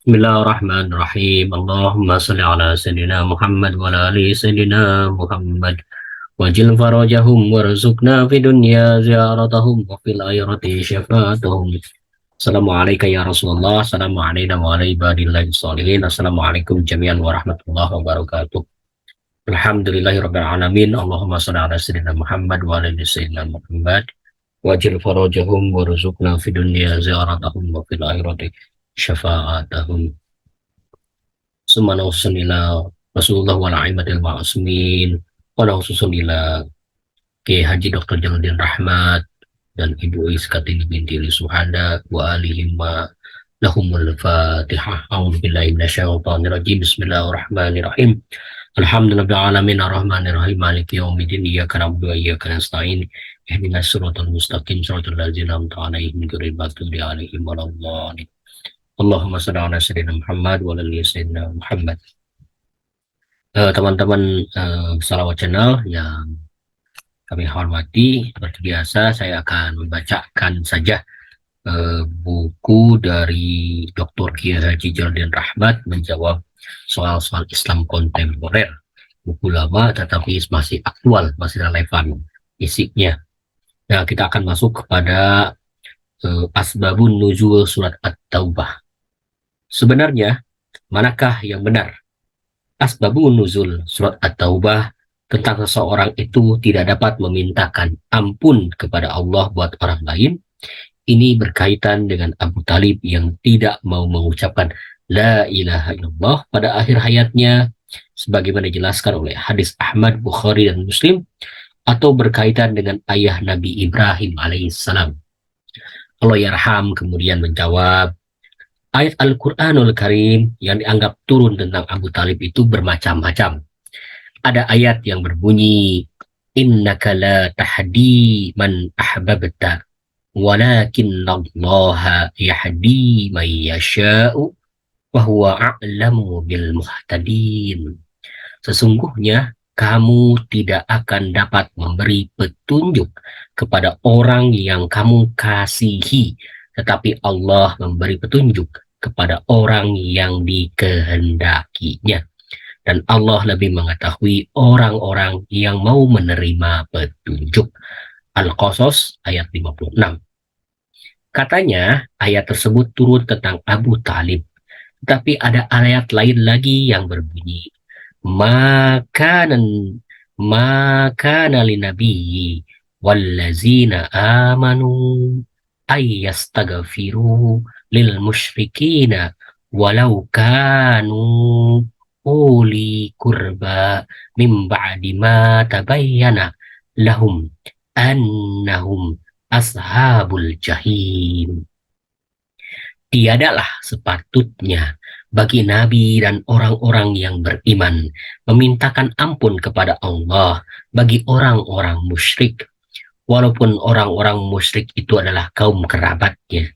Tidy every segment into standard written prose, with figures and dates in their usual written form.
Bismillahirrahmanirrahim. Allahumma salli ala Sayyidina Muhammad wa ala ali Sayyidina Muhammad. Wajil farajahum warzuqna fi dunya ziyaratahum wa fil akhirati syafaatahum. Assalamualaikum ya Rasulullah. Assalamualaikum wa ala ibadillahi sholihin. Assalamualaikum jami'an wa rahmatullahi wabarakatuh. Alhamdulillahirabbil alamin. Allahumma salli ala Sayyidina Muhammad wa ala ali Sayyidina Muhammad. Wajil farajahum warzuqna fi dunya ziyaratahum wa fil akhirati syafaatahum. Sumana usunila Rasulullah wal aimatil ma'asmin wala usunila ke Haji Dr. Jaludin Rahmat dan Ibu Is Kartini binti Suhada wa alihim wa lahumul fatihah. A'udzu billahi minasyaitonir rajim. Bismillahirrahmanirrahim. Alhamdulillahil alamin arrahmanir rahim maliki yaumiddin iyyaka na'budu wa iyyaka nasta'in ihdinas siratal mustaqim siratal ladzina an'amta 'alaihim ghairil maghdubi 'alaihim waladdallin. Allahumma shalli ala sayyidina Muhammad wa ala ali sayyidina Muhammad. Teman-teman Salawat Channel yang kami hormati, seperti biasa saya akan membacakan saja buku dari Dr. Kiai Haji Jaludin Rahmat menjawab soal-soal Islam kontemporer. Buku lama tetapi masih aktual, masih relevan isinya. Nah, kita akan masuk kepada Asbabun Nuzul Surat At-Taubah. Sebenarnya, manakah yang benar? Asbabun Nuzul Surat At-Taubah tentang seseorang itu tidak dapat memintakan ampun kepada Allah buat orang lain. Ini berkaitan dengan Abu Talib yang tidak mau mengucapkan La ilaha illallah pada akhir hayatnya, sebagaimana dijelaskan oleh hadis Ahmad, Bukhari, dan Muslim, atau berkaitan dengan ayah Nabi Ibrahim alaihissalam. Allah yarham kemudian menjawab, ayat Al-Quranul Karim yang dianggap turun tentang Abu Talib itu bermacam-macam. Ada ayat yang berbunyi, innaka la tahdi man ahbabta, walakinallaha yahdi man yasha'u, wa huwa a'lamu bil muhtadin. Sesungguhnya kamu tidak akan dapat memberi petunjuk kepada orang yang kamu kasihi, tetapi Allah memberi petunjuk kepada orang yang dikehendakinya. Dan Allah lebih mengetahui orang-orang yang mau menerima petunjuk. Al-Qasas ayat 56. Katanya ayat tersebut turun tentang Abu Talib. Tetapi ada ayat lain lagi yang berbunyi, Makana linabiyyi wallazina amanu ayyastaghfiru lil musyrikina walau kanu uli kurba min ba'di ma tabayyana lahum annahum ashabul jahim. Tiadalah sepatutnya bagi nabi dan orang-orang yang beriman memintakan ampun kepada Allah bagi orang-orang musyrik, walaupun orang-orang musyrik itu adalah kaum kerabatnya.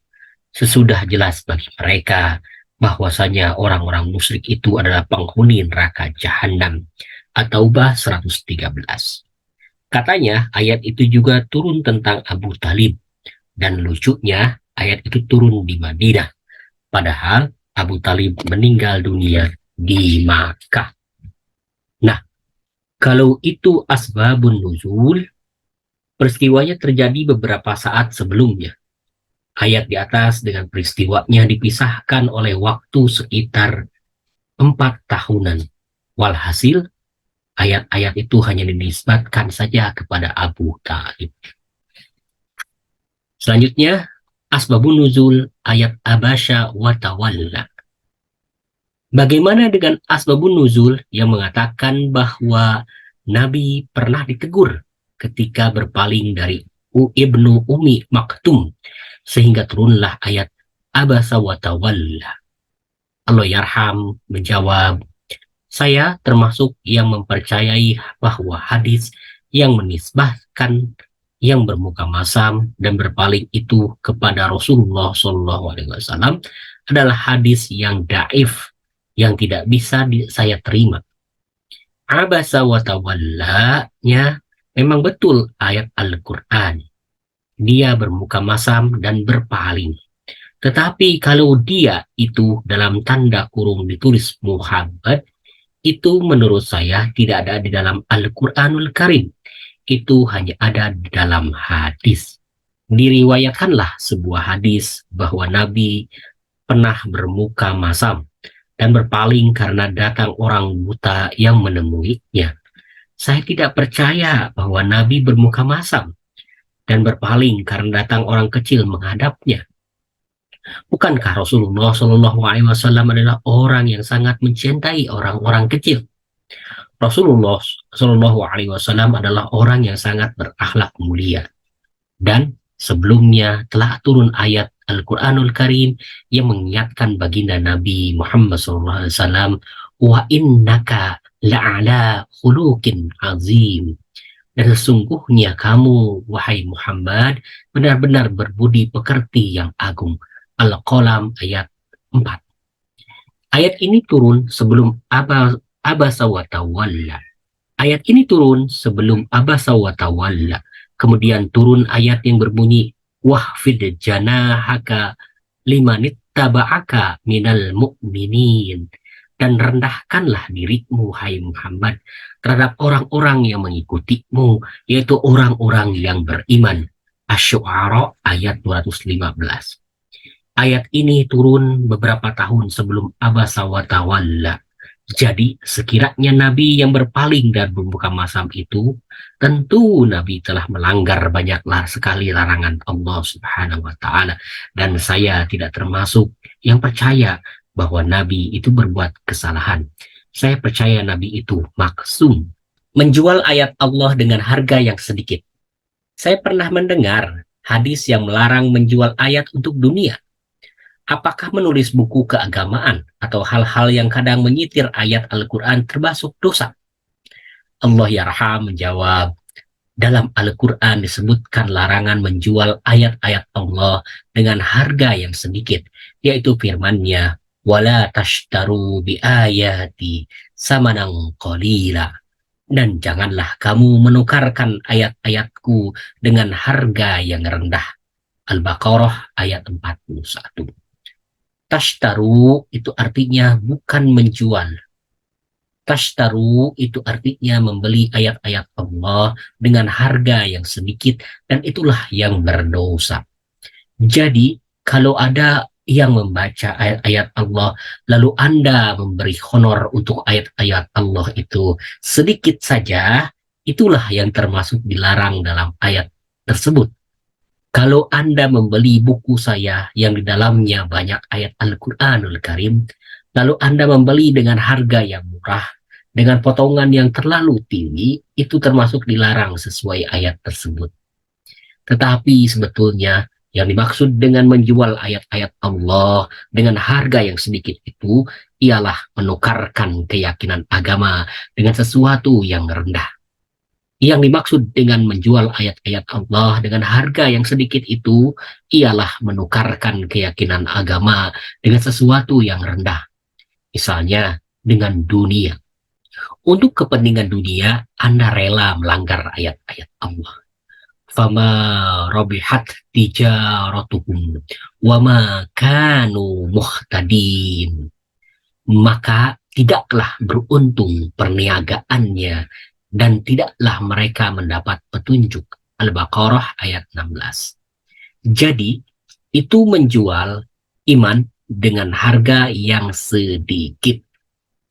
Sesudah jelas bagi mereka bahwasanya orang-orang musyrik itu adalah penghuni neraka Jahanam. At-Taubah 113. Katanya ayat itu juga turun tentang Abu Talib, dan lucunya ayat itu turun di Madinah, padahal Abu Talib meninggal dunia di Makkah. Nah, kalau itu asbabun nuzul, peristiwanya terjadi beberapa saat sebelumnya. Ayat di atas dengan peristiwanya dipisahkan oleh waktu sekitar 4 tahunan. Walhasil, ayat-ayat itu hanya dinisbatkan saja kepada Abu Talib. Selanjutnya, asbabun nuzul ayat Abasha wa tawalla. Bagaimana dengan asbabun nuzul yang mengatakan bahwa Nabi pernah ditegur ketika berpaling dari Ibnu Umi Maktum, sehingga turunlah ayat Abasa wa tawalla. Allah yarham menjawab, saya termasuk yang mempercayai bahwa hadis yang menisbahkan yang bermuka masam dan berpaling itu kepada Rasulullah SAW adalah hadis yang daif, yang tidak bisa saya terima. Abasa wa tawalla-nya memang betul ayat Al-Quran. Dia bermuka masam dan berpaling. Tetapi kalau dia itu dalam tanda kurung ditulis Muhammad, itu menurut saya tidak ada di dalam Al-Quranul Karim. Itu hanya ada di dalam hadis. Diriwayatkanlah sebuah hadis bahwa Nabi pernah bermuka masam dan berpaling karena datang orang buta yang menemuinya. Saya tidak percaya bahwa Nabi bermuka masam dan berpaling karena datang orang kecil menghadapnya. Bukankah Rasulullah Shallallahu Alaihi Wasallam adalah orang yang sangat mencintai orang-orang kecil? Rasulullah Shallallahu Alaihi Wasallam adalah orang yang sangat berakhlak mulia. Dan sebelumnya telah turun ayat Al-Quranul Karim yang mengingatkan baginda Nabi Muhammad SAW, wa innaka la'ala khuluqin azim. Dan sesungguhnya kamu, wahai Muhammad, benar-benar berbudi pekerti yang agung. Al-Qalam ayat 4. Ayat ini turun sebelum Abasa wa Tawalla. Ayat ini turun sebelum Abasa wa Tawalla. Kemudian turun ayat yang berbunyi wahfid janahaka limanittaba'aka minal mu'minin, dan rendahkanlah dirimu hai Muhammad terhadap orang-orang yang mengikutimu, yaitu orang-orang yang beriman. Asy-Syu'ara ayat 215. Ayat ini turun beberapa tahun sebelum Abasa wa Tawalla. Jadi sekiranya Nabi yang berpaling dan berbuka masam itu, tentu Nabi telah melanggar banyaklah sekali larangan Allah Subhanahu wa Ta'ala. Dan saya tidak termasuk yang percaya bahwa Nabi itu berbuat kesalahan. Saya percaya Nabi itu maksum, menjual ayat Allah dengan harga yang sedikit. Saya pernah mendengar hadis yang melarang menjual ayat untuk dunia. Apakah menulis buku keagamaan atau hal-hal yang kadang menyitir ayat Al-Quran termasuk dosa? Allah Yarham menjawab, dalam Al-Quran disebutkan larangan menjual ayat-ayat Allah dengan harga yang sedikit, yaitu firman-Nya, wala tashtaru bi ayati samanan qalila. Dan janganlah kamu menukarkan ayat-ayatku dengan harga yang rendah. Al-Baqarah ayat 41. Tashtaru itu artinya bukan menjual. Tashtaru itu artinya membeli ayat-ayat Allah dengan harga yang sedikit, dan itulah yang berdosa. Jadi, kalau ada yang membaca ayat-ayat Allah, lalu Anda memberi honor untuk ayat-ayat Allah itu sedikit saja, itulah yang termasuk dilarang dalam ayat tersebut. Kalau Anda membeli buku saya yang di dalamnya banyak ayat Al-Quranul Karim, lalu Anda membeli dengan harga yang murah, dengan potongan yang terlalu tinggi, itu termasuk dilarang sesuai ayat tersebut. Tetapi sebetulnya yang dimaksud dengan menjual ayat-ayat Allah dengan harga yang sedikit itu ialah menukarkan keyakinan agama dengan sesuatu yang rendah. Yang dimaksud dengan menjual ayat-ayat Allah dengan harga yang sedikit itu ialah menukarkan keyakinan agama dengan sesuatu yang rendah. Misalnya dengan dunia. Untuk kepentingan dunia, Anda rela melanggar ayat-ayat Allah. Fama robihat tijaratuhum wama kanu muhtadin. Maka tidaklah beruntung perniagaannya dan tidaklah mereka mendapat petunjuk. Al-Baqarah ayat 16. Jadi, itu menjual iman dengan harga yang sedikit.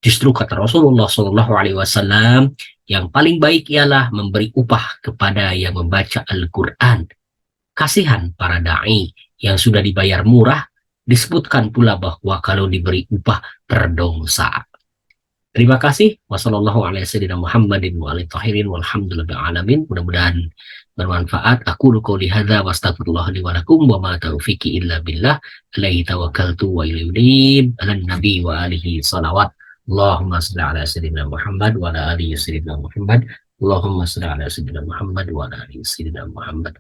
Justru kata Rasulullah SAW, yang paling baik ialah memberi upah kepada yang membaca Al-Quran. Kasihan para da'i yang sudah dibayar murah, disebutkan pula bahwa kalau diberi upah berdosa. Terima kasih. Wassalamualaikum warahmatullahi wabarakatuh. Mudah-mudahan bermanfaat. Aku qouli hadza wa astaghfirullah li wa lakum wa ma taufiqi illa billah. Alaihi tawakkaltu wa ilaihi unib. Ala nabi wa alihi salawat. Allahumma shalli ala sayyidina Muhammad wa ala alihi sayyidina Muhammad. Allahumma shalli ala sayyidina Muhammad wa ala alihi sayyidina Muhammad.